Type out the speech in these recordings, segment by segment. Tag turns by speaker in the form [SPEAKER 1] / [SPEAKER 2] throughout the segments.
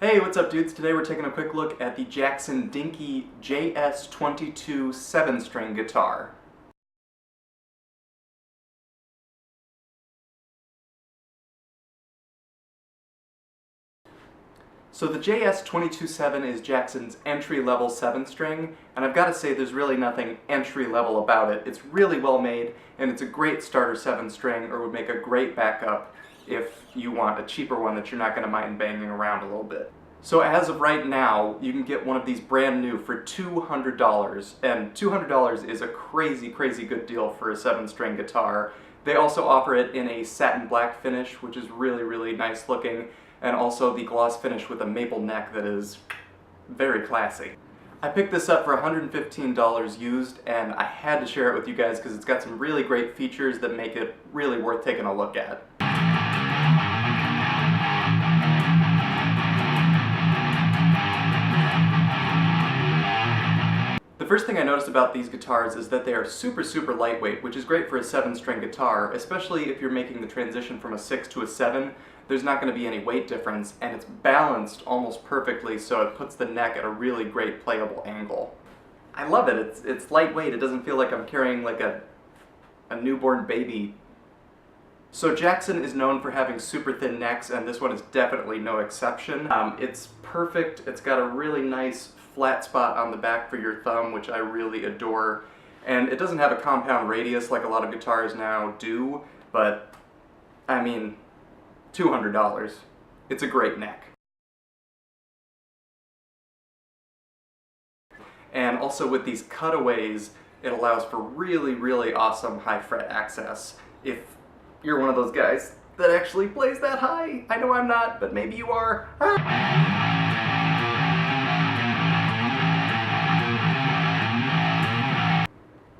[SPEAKER 1] Hey, what's up dudes? Today we're taking a quick look at the Jackson Dinky JS22-7 7-string guitar. So the JS22-7 is Jackson's entry-level 7-string, and I've got to say there's really nothing entry-level about it. It's really well made, and it's a great starter 7-string, or would make a great backup if you want a cheaper one that you're not going to mind banging around a little bit. So as of right now, you can get one of these brand new for $200, and $200 is a crazy, crazy good deal for a 7-string guitar. They also offer it in a satin black finish, which is really, really nice looking, and also the gloss finish with a maple neck that is very classy. I picked this up for $115 used, and I had to share it with you guys because it's got some really great features that make it really worth taking a look at. The first thing I noticed about these guitars is that they are super, super lightweight, which is great for a 7-string guitar, especially if you're making the transition from a 6 to a 7. There's not going to be any weight difference, and it's balanced almost perfectly, so it puts the neck at a really great playable angle. I love it. It's lightweight. It doesn't feel like I'm carrying like a newborn baby. So Jackson is known for having super thin necks, and this one is definitely no exception. It's perfect. It's got a really nice flat spot on the back for your thumb, which I really adore. And it doesn't have a compound radius like a lot of guitars now do, but I mean, $200. It's a great neck. And also with these cutaways, it allows for really, really awesome high fret access. If you're one of those guys that actually plays that high. I know I'm not, but maybe you are.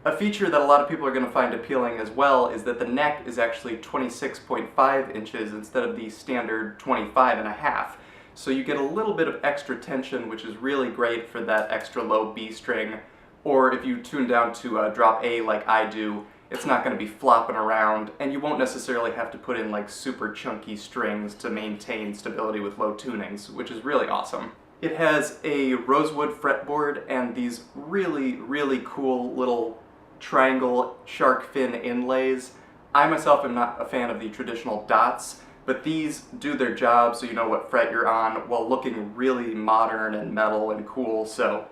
[SPEAKER 1] A feature that a lot of people are going to find appealing as well is that the neck is actually 26.5 inches instead of the standard 25.5. So you get a little bit of extra tension, which is really great for that extra low B string. Or if you tune down to drop A like I do, it's not going to be flopping around, and you won't necessarily have to put in like super chunky strings to maintain stability with low tunings, which is really awesome. It has a rosewood fretboard and these really, really cool little triangle shark fin inlays. I myself am not a fan of the traditional dots, but these do their job so you know what fret you're on while looking really modern and metal and cool, so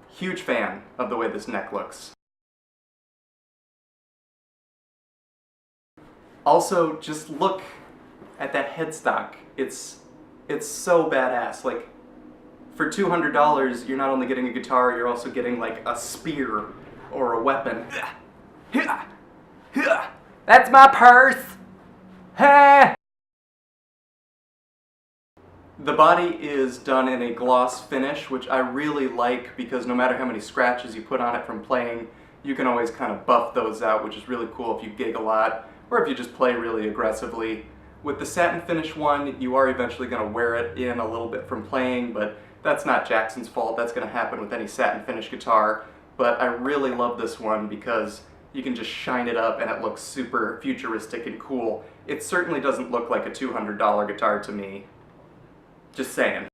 [SPEAKER 1] huge fan of the way this neck looks. Also, just look at that headstock. It's so badass. Like, for $200, you're not only getting a guitar, you're also getting like a spear or a weapon. That's my purse! The body is done in a gloss finish, which I really like because no matter how many scratches you put on it from playing, you can always kind of buff those out, which is really cool if you gig a lot, or if you just play really aggressively. With the satin finish one, you are eventually going to wear it in a little bit from playing, but that's not Jackson's fault. That's going to happen with any satin finish guitar. But I really love this one because you can just shine it up and it looks super futuristic and cool. It certainly doesn't look like a $200 guitar to me. Just saying.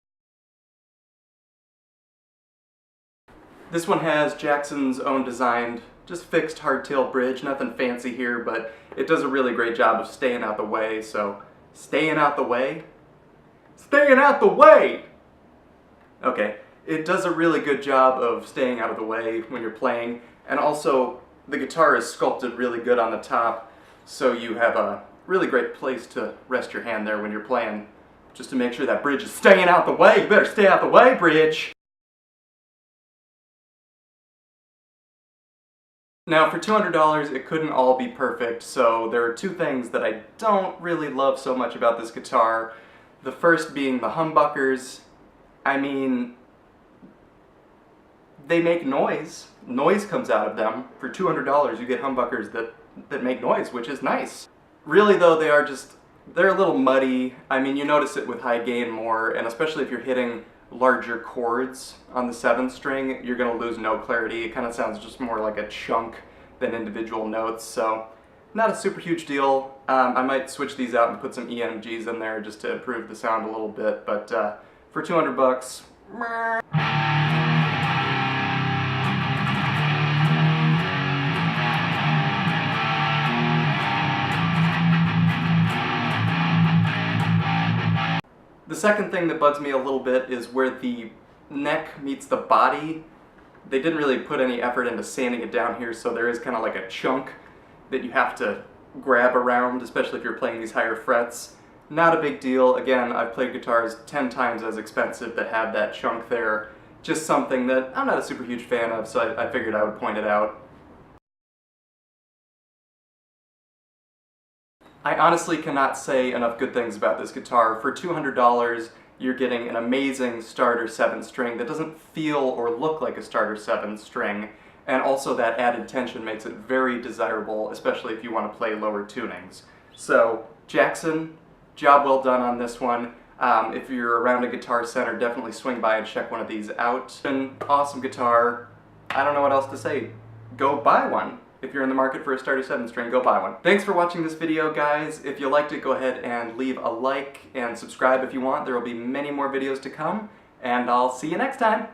[SPEAKER 1] This one has Jackson's own designed, just fixed hardtail bridge, nothing fancy here, but it does a really great job of staying out the way, so staying out the way? Staying out the way! Okay, it does a really good job of staying out of the way when you're playing, and also the guitar is sculpted really good on the top, so you have a really great place to rest your hand there when you're playing, just to make sure that bridge is staying out the way. You better stay out the way, bridge! Now for $200 it couldn't all be perfect, so there are two things that I don't really love so much about this guitar. The first being the humbuckers. I mean, they make noise. Noise comes out of them. For $200 you get humbuckers that make noise, which is nice. Really though, they're a little muddy. I mean, you notice it with high gain more, and especially if you're hitting larger chords on the 7th string, you're going to lose note clarity. It kind of sounds just more like a chunk than individual notes, so not a super huge deal. I might switch these out and put some EMGs in there just to improve the sound a little bit, but for 200 bucks. The second thing that bugs me a little bit is where the neck meets the body. They didn't really put any effort into sanding it down here, so there is kind of like a chunk that you have to grab around, especially if you're playing these higher frets. Not a big deal. Again, I've played guitars 10 times as expensive that have that chunk there. Just something that I'm not a super huge fan of, so I figured I would point it out. I honestly cannot say enough good things about this guitar. For $200, you're getting an amazing starter 7 string that doesn't feel or look like a starter 7 string, and also that added tension makes it very desirable, especially if you want to play lower tunings. So, Jackson, job well done on this one. If you're around a Guitar Center, definitely swing by and check one of these out. An awesome guitar. I don't know what else to say. Go buy one. If you're in the market for a starter 7 string, go buy one. Thanks for watching this video, guys. If you liked it, go ahead and leave a like and subscribe if you want. There will be many more videos to come, and I'll see you next time.